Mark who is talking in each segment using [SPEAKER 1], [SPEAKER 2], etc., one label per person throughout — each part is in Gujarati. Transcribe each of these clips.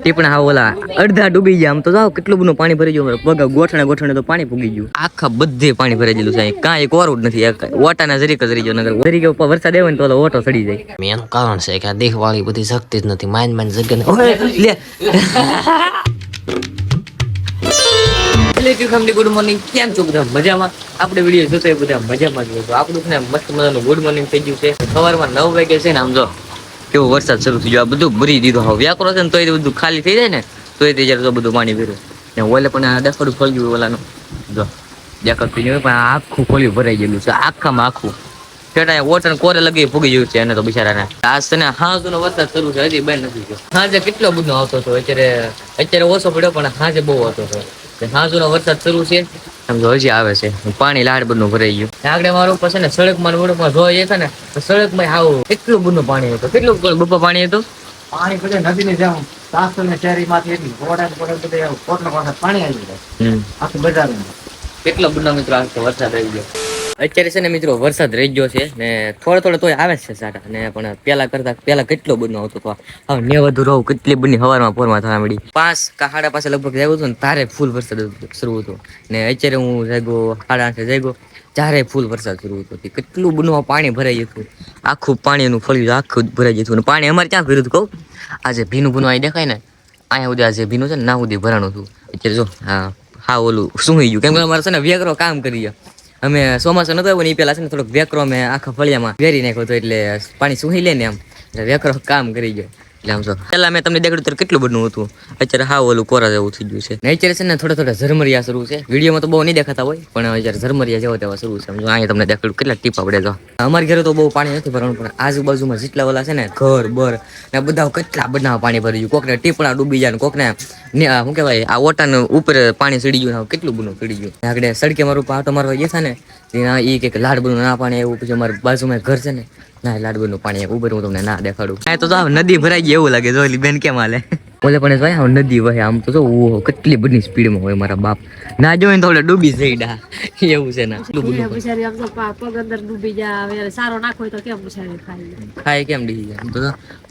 [SPEAKER 1] ટીપણા હા ઓલા અડધા ડૂબી ગયા. આમ તો જાઓ કેટલું બધું પાણી ભરી ગયું. પગ ગોઠણે ગોઠણે તો પાણી પૂગી ગયું. આખા બધે પાણી ભરાઈ ગયેલું છે. કાંઈ કોરું જ નથી. ઓટાના જરીક જ રહી ગયો. નગર જરીક ઉપર વરસાદ આવે ને તો ઓટો સડી જાય.
[SPEAKER 2] એનું કારણ છે કે આ દેહવાળી બધી શક્તિ જ નથી. માઇન જગ્યા
[SPEAKER 1] ગુડ મોર્નિંગ. કેમ છો બધા? મજામાં? આપણે વિડીયો જોતો એ બધા મજામાં જ. આપણું છે ને મસ્ત મજાનું ગુડ મોર્નિંગ થઈ ગયું છે. સવારમાં 9 વાગે છે ને આમ જો કેવો વરસાદ શરૂ થઈ ગયો. આ બધું ભરી દીધું. હવે વ્યાકરો છે ને તો એ બધું ખાલી થઈ જાય ને તો એ ત્યારે તો બધું પાણી ભર્યું ને ઓલે પણ આ ડફડું ખોલ્યું ઓલાનું જો દેખાતું નહીં પણ આખું ખોલ્યું ભરાઈ ગયેલું છે. આખામાં આખું છેટા વોટર કોરે લગી ફૂગી ગયું છે એને તો બિચારાને. આજ છે ને હાજનો વરસાદ શરૂ છે. હજી બંધ નથી ગયો. હાજે કેટલો બધો આવતો હતો. અત્યારે ઓછો પડ્યો પણ હાજે બહુ આવતો હતો. હાજનો વરસાદ શરૂ છે. સમજો હજી આવે છે. પાણી લાડ બધું ભરાઈ ગયું. આગળ મારું પાસે ને સડકમાં વડકમાં જોઈએ છે ને તો સડકમાં આવું એટલું બધું પાણી હતું. કેટલું બપા પાણી હતું?
[SPEAKER 3] પાણી બધે નદી ને જાઉં સાસુ ને શેરી માંથી એટલી ઘોડા બધે કોટલો પાસે પાણી આવી જાય આખું બજાર.
[SPEAKER 1] કેટલો બધો મિત્રો આ વરસાદ રહી ગયો. અત્યારે છે ને મિત્રો વરસાદ રહી ગયો છે ને થોડો થોડો તોય આવે છે સાટા ને પણ પેલા કેટલો બધો આવતો હતો. હવે ને વધુ રહું કેટલી બધી હવારમાં પોરમાં થવા મળી 5 કે 5:30 લગભગ જાગ્યો હતો ને તારે ફૂલ વરસાદ શરૂ હતો ને અત્યારે હું જાગ્યો 8:30 જાગ્યો ત્યારે ફૂલ વરસાદ શરૂ હતો. કેટલું બધું પાણી ભરાઈ ગયું. આખું પાણીનું ફળ્યું આખું ભરાઈ ગયું. પાણી અમારે ક્યાં ભર્યું કહું? આજે ભીનું ભીનું અહીં દેખાય ને અહીંયા સુધી આજે ભીનું છે ને ના સુધી ભરાણું હતું. અત્યારે જો હા ઓલું શું ગયું કેમ કે અમારે છે ને વેકરો કામ કરી અમે ચોમાસું નતો આવ્યો ને એ પેલા છે ને થોડોક વેકરો અમે આખા ફળિયામાં વેરી નાખ્યો હતો એટલે પાણી સુહી લે ને એમ વેકરો કામ કરી ગયો. એટલે આમ જો પેલા મેં તમને દેખાડ્યું ત્યારે કેટલું બધું હતું. અત્યારે હા ઓલું કોરા જેવું થઈ ગયું છે ને અત્યારે છે ને થોડા ઝરમરિયા શરૂ છે. વિડીયોમાં તો બહુ નહીં દેખાતા હોય પણ અત્યારે ઝરમરિયા જેવા તેવા શરૂ છે. સમજો અહીંયા તમને દેખાડ્યું કેટલા ટીપા પડે તો. અમારી ઘરે તો બહુ પાણી નથી ભરવાનું પણ આજુબાજુમાં જેટલા ઓલા છે ને ઘર બર ને બધા કેટલા બધા પાણી ભરી ગયું. કોકને ટીપણા ડૂબી જાય ને કોકને શું કહેવાય આ ઓટાને ઉપર પાણી ચડી ગયું. કેટલું બધું ચડી ગયું. આગળ સડકે મારું પાટો મારવા ગયા ને એ કે લાડ બધું ના પાણી એવું. પછી અમારું બાજુમાં ઘર છે ને ના લાડબરનું પાણી ઉપર હું તમને ના દેખાડું. આ તો નદી ભરાઈ ગઈ એવું લાગે. જોઈ બેન કેમ હાલે ઓલે પણ જોયા નદી વહે આમ તો જો કેટલી બધી સ્પીડમાં હોય. મારા બાપ ના જોઈને તો ડૂબી જઈ ડા એવું છે ને ખાય કેમ ડીસી જાય તો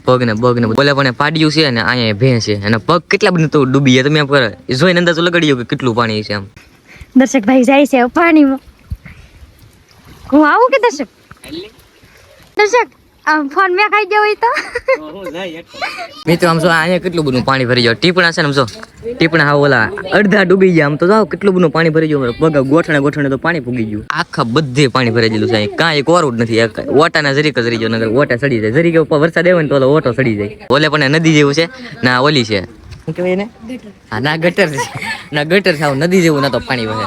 [SPEAKER 1] પગ ને બોલે પણ પાડ્યું છે ને અહીંયા ભેં છે અને પગ કેટલા બધું તો ડૂબી જાય. તમે જોઈને અંદાજો લગાડી કે કેટલું પાણી છે. આમ
[SPEAKER 4] દર્શક ભાઈ જાય છે પાણીમાં. હું આવું કે દર્શક ફોન મેં ખાઈ ગયો હોય તો
[SPEAKER 1] મિત્રો આમ જો અહીંયા કેટલું બધું પાણી ભરી ગયું. ટીપણા છે ને જો ટીપણા હા ઓલા અડધા ડૂબી ગયા. આમ તો જાઓ કેટલું બધું પાણી ભરી ગયું. પગ ગોઠણે ગોઠણે તો પાણી પૂગી ગયું. આખા બધે પાણી ભરાઈ ગયેલું છે. કાંઈ કોરું જ નથી. ઓટાના જરીક જ રહી ગયો. નગર ઓટા સડી જાય. જરીક ઉપર વરસાદ આવે ને તો ઓટો સડી જાય. ઓલે પણ નદી જેવું છે ના ઓલી છે શું કહેવાય ને હા ના ગટર છે ના ગટર છે નદી જેવું ના તો પાણી વહે.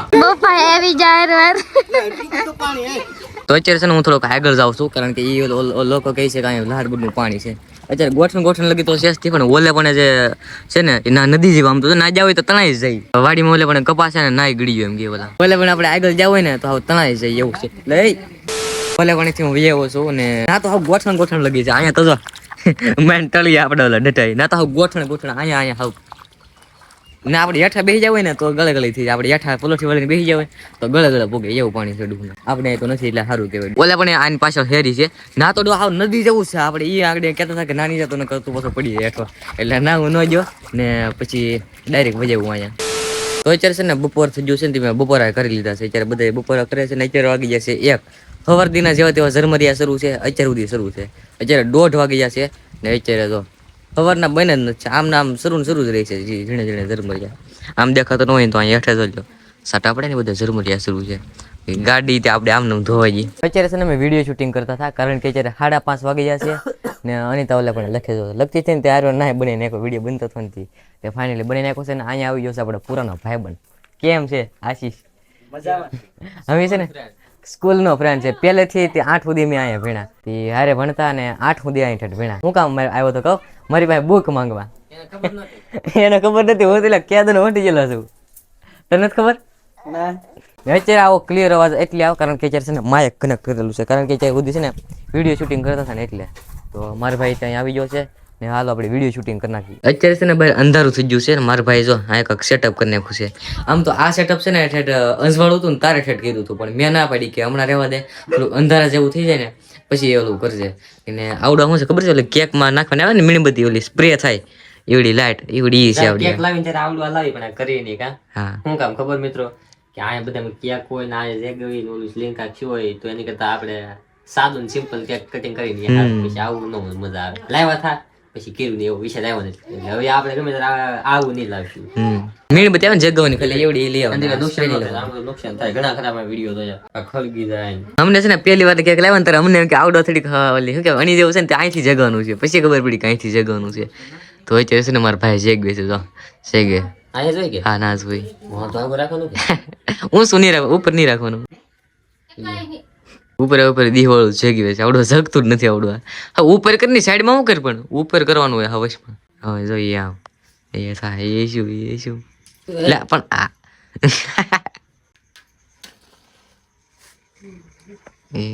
[SPEAKER 1] તો અત્યારે છે ને હું થોડોક આગળ જાઉં છું કારણ કે એ લોકો કહે છે કે અહીંયા લાડબુડનું પાણી છે. અત્યારે ગોઠણ લગી તો શેષ થી પણ ઓલે પણ જે છે ને ના નદી જેવા આમ તો ના જાવ હોય તો તણાઈ જ જાય. વાડીમાં ઓલે પણ કપાસ છે ને નાય ગળી ગયો એમ કે ઓલા ઓલે પણ આપણે આગળ જાવ હોય ને તો હવે તણાઈ જાય એવું છે. એટલે ઓલે પણ થી હું વ્યવો છું ને ના તો હવે ગોઠણ લગી છે. અહીંયા તો જો મેન ટળી આપણે ઓલા ડટાઈ ના તો હવે ગોઠણ અહીંયા હવે ને આપણે હેઠા બેસી જાવ ને તો ગળે થઈ જાય. આપણે હેઠા પલોઠી વાળીને બેસી જાવ તો ગળે પોગે એવું પાણી ચડવું. આપણે તો નથી એટલે સારું કહેવાય. ઓલા પણ આની પાછળ હેરી છે ના તો હાવ નદી જવું છે. આપણે એ આગળ કહેતા હતા કે નાની જતો ને કરતું પાછો પડી જાય હેઠો એટલે ના હું ન ગયો ને પછી ડાયરેક્ટ વજાવું અહીંયા. તો અત્યારે છે ને બપોર થઈ ગયું છે ને મેં બપોરા કરી લીધા છે. અત્યારે બધા બપોરા કરે છે ને અત્યારે વાગી જશે 1 સવાર દીના જેવા તેવા ઝરમરિયા શરૂ છે. અત્યારે સુધી શરૂ છે. અત્યારે 1:30 વાગી જશે ને અત્યારે તો સવારના બને જ નથી. આમ નામ શરૂ જ રહે છે. ઝીણે ઝરમરિયા આમ દેખાતો ન હોય તો અહીંયા હેઠે જોજો સાટા પડે ને બધા ઝરમરિયા શરૂ છે. ગાડી તે આપણે આમ ધોવાઈ ગઈ. અત્યારે છે ને મેં વિડીયો શૂટિંગ કરતા હતા કારણ કે અત્યારે 5:30 વાગી જશે ને અનિતા ઓલે પણ લખતી હતી ને ત્યારે ના બની નાખો વિડીયો બનતો હતો નથી તે ફાઇનલી બની નાખો છે ને અહીંયા આવી ગયો છે આપણો પુરાનો ભાઈબંધ. કેમ છે આશીષ? હવે છે ને સ્કૂલનો ફ્રેન્ડ છે પહેલેથી તે 8 સુધી મેં અહીંયા ભણ્યા તે હારે ભણતા ને 8 સુધી અહીં ઠેઠ ભણ્યા. હું કામ આવ્યો તો કહું મારી પાસે બુક માંગવા. એને ખબર નથી હું એટલે ક્યાંનો વટી ગયેલો છું. તને નથી ખબર? અત્યારે આવો ક્લિયર અવાજ એટલે આવો કારણ કે અત્યારે છે ને માઇક કનેક્ટ કરેલું છે કારણ કે અત્યારે સુધી છે ને વિડીયો શૂટિંગ કરતા હતા ને એટલે તો મારા ભાઈ ત્યાં આવી ગયો છે ને હાલો આપણે વિડીયો શૂટિંગ કરી નાખીએ. અત્યારે છે ને ભાઈ અંધારું થઈ ગયું છે ને મારા ભાઈ જો આ એક સેટઅપ કરી નાખ્યું છે. આમ તો આ સેટઅપ છે ને ઠેઠ અંજવાળું હતું ને તારે ઠેઠ કીધું હતું પણ મેં ના પાડી કે હમણાં રહેવા દે થોડું અંધારા જેવું થઈ જાય ને પછી એ ઓલું કરજે. એને આવડું શું છે ખબર છે ઓલી કેકમાં નાખવાની આવે ને મીણબત્તી ઓલી સ્પ્રે થાય એવડી લાઈટ એવડી ઈ છે આવડી
[SPEAKER 2] કેક લાવીને ત્યારે આવડું હલાવી પણ આ કરી નહીં કા
[SPEAKER 1] હા
[SPEAKER 2] શું કામ ખબર મિત્રો કે આ બધા કેક હોય ને આ જેગવી ને ઓલું સ્લિંકા થયું હોય તો એની કરતા આપણે સાદું સિમ્પલ કેક કટિંગ કરીને પછી આવું ન મજા આવે લાવ્યા થા પછી કેવું ને એવો વિષય આવ્યો નથી એટલે હવે આપણે ગમે ત્યારે આવું નહીં લાવશું
[SPEAKER 1] મીણ બતાવે ને જગવાની ખાલી એવડી લઈ આવે
[SPEAKER 2] નુકસાન થાય ઘણા ખરા વિડીયો જોયા ખળગી જાય
[SPEAKER 1] અમને છે ને પહેલી વાર કેક લાવ્યા ને ત્યારે અમને એમ કે આવડો થોડીક ઓલી શું કે અણી જેવું છે ને તે અહીંથી જગવાનું છે પછી ખબર પડી કે અહીંથી જગવાનું છે તો અત્યારે છે ને મારા ભાઈ શેક બેસે જો શેકે
[SPEAKER 2] અહીંયા જોઈ કે
[SPEAKER 1] હા ના જોઈ
[SPEAKER 2] તો આગળ રાખવાનું કે
[SPEAKER 1] હું શું નહીં રાખવાનું ઉપર નહીં રાખવાનું ઉપર ઉપર દીવાળું જગી છે આવડો જગતું જ નથી આવડું હા ઉપર કરીને સાઈડમાં શું કર પણ ઉપર કરવાનું હોય હવસમાં હવે જોઈએ આમ એ થાય એ શું લે પણ આ એ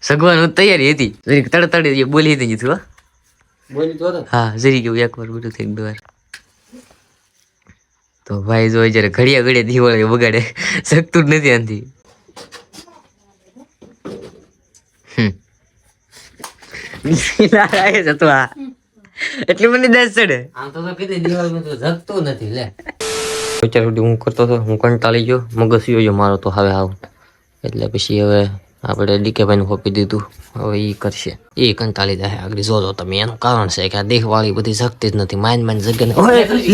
[SPEAKER 1] સગવાનું તૈયારી હતી જરીક તડતડે બોલી હતી જીતું
[SPEAKER 2] બોલી તો
[SPEAKER 1] હા જરી કેવું એકવાર બધું થઈ બે વાર તો ભાઈ જો જયારે ઘડિયા ઘડિયા દિવાળી બગાડે શકતું જ નથી આનથી એટલી મને દસ ચડે
[SPEAKER 2] આમ તો કીધી દિવાળી તો જગતું નથી લે
[SPEAKER 1] અત્યાર સુધી હું કરતો હતો હું કંટાળી ગયો મગજ ગયો મારો તો હવે આવ એટલે પછી હવે આપણે ડીકેભાઈને સોંપી દીધું હવે એ કરશે એ કંટાળી જાય આગળ જોજો તમે એનું કારણ છે કે આ દેહવાળી બધી શક્તિ જ નથી માઇન્ડ જગન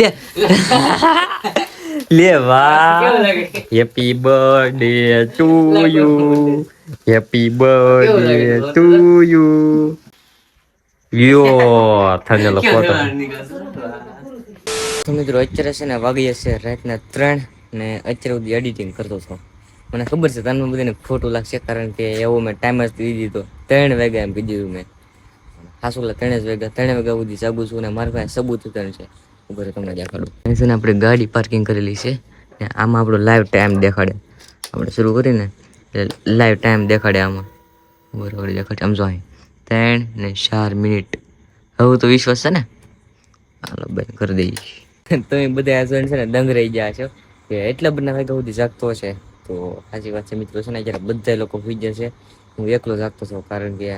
[SPEAKER 1] લે લે વાહ happy birthday to you happy birthday to you યો થનેલો ફોટો તો મિત્રો અત્યારે છે ને વાગ્યા છે રાતના 3 ને અત્યારે સુધી એડિટિંગ કરતો હતો મને ખબર છે તમને બધાને ખોટું લાગશે કારણ કે એવો મેં ટાઈમ જ દીધી દીધો 3 વાગ્યા એમ કીધું મેં હાસુલા 3 વાગ્યા સુધી જાગું છું ને મારા પાસે સબૂત ત્રણ છે ઉપર તમને દેખાડું અહીં છે ને આપણે ગાડી પાર્કિંગ કરેલી છે ને આમાં આપણો લાઈવ ટાઈમ દેખાડે આપણે શરૂ કરીને એટલે લાઈવ ટાઈમ દેખાડે આમાં બરોબર દેખાડે આમ જો અહીં 3 ને 4 મિનિટ હવે તો વિશ્વાસ છે ને હાલો બંધ કરી દઈએ તમે બધા આ છે ને દંગ રહી ગયા છો કે એટલા બધા વાગ્યા સુધી જાગતો છે તો સાચી વાત છે મિત્રો છે ને જ્યારે બધા લોકો સુઈ જશે હું એકલો જાગતો છું કારણ કે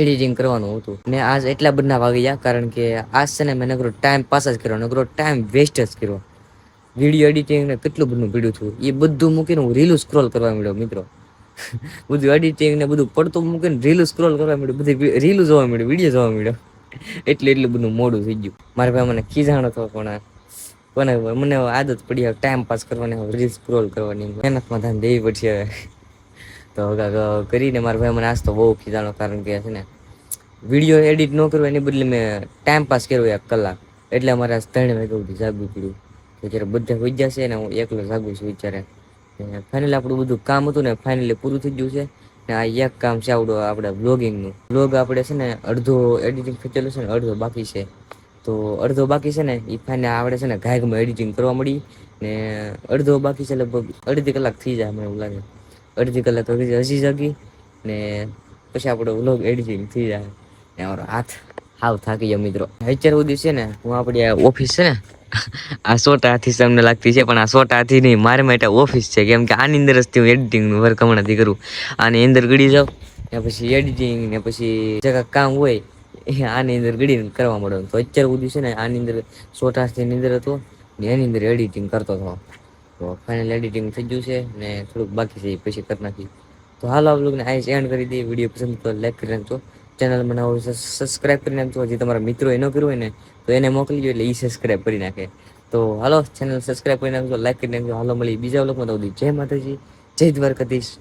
[SPEAKER 1] એડિટિંગ કરવાનું હતું ને આજ એટલા બધા વાગી ગયા કારણ કે આજ છે ને મેં નકરો ટાઈમ પાસ જ કર્યો નકરો ટાઈમ વેસ્ટ જ કર્યો વિડીયો એડિટિંગ ને કેટલું બધું પીડ્યું છું એ બધું મૂકીને હું રીલું સ્ક્રોલ કરવા મળ્યો મિત્રો બધું એડિટિંગ ને બધું પડતું મૂકીને રીલું સ્ક્રોલ કરવા મળ્યું બધી રીલું જોવા મળ્યું વિડીયો જોવા મળ્યો એટલું બધું મોડું થઈ ગયું મારા ભાઈ મને ખીજાણો હતો પણ મને આદત પડી હવે ટાઈમ પાસ કરવાની હવે રીલ સ્ક્રોલ કરવાની મહેનતમાં ધ્યાન દેવી પડશે હવે તો કરીને મારા ભાઈ મને આજ તો બહુ ખીજાણો કારણ કે છે ને વિડીયો એડિટ ન કરવો એની બદલે મેં ટાઈમ પાસ કર્યો 1 કલાક એટલે અમારે આજ 3 વાગ્યા સુધી જાગવું પડ્યું તો જ્યારે બધા હોઈ જશે ને હું એકલો જાગું છું વિચારે ફાઇનલી આપણું બધું કામ હતું ને ફાઇનલી પૂરું થઈ ગયું છે ને આ એક કામ છે આવડું આપણે બ્લોગિંગનું બ્લોગ આપણે છે ને અડધો એડિટિંગ થયેલું છે ને અડધો બાકી છે તો અડધો બાકી છે ને એ ફાઇનલ આપણે છે ને ઘાયમાં એડિટિંગ કરવા મળી ને અડધો બાકી છે લગભગ અડધી કલાક થઈ જાય મને એવું લાગે અડધી કલાક હજી જાગી ને પછી આપણો વ્લોગ એડિટિંગ થઈ જાય ને અમારો હાથ હાવ થાકી જાય મિત્રો અત્યાર સુધી છે ને હું આપણી આ ઓફિસ છે ને આ 100 હાથી તમને લાગતી છે પણ આ 100 હાથી નહીં મારે માટે ઓફિસ છે કેમ કે આની અંદર જ હું એડિટિંગનું વર્ક હમણાંથી કરું આની અંદર ગળી જાઉં ને પછી એડિટિંગ ને પછી જે કામ હોય એ આની અંદર ગળીને કરવા માંડો તો અત્યાર સુધી છે ને આની અંદર 100 હાથીની અંદર હતો ને એની અંદર એડિટિંગ કરતો હતો તો ફાઇનલ એડિટિંગ થઈ ગયું છે ને થોડુંક બાકી છે એ પછી કરી નાખી તો હાલ આ વ્લોગને આ એન્ડ કરી દઈએ વિડીયો પસંદ તો લાઈક કરી નાખજો ચેનલ બનાવો સબસ્ક્રાઈબ કરી નાખજો જે તમારા મિત્રો એ ન કર્યું હોય ને તો એને મોકલી દો એટલે એ સબસ્ક્રાઈબ કરી નાખે તો હાલો ચેનલ સબસ્ક્રાઈબ કરી નાખજો લાઈક કરી નાખજો હાલો મળી બીજા વ્લોગમાં તો જય માતાજી જય દ્વારકાધીશ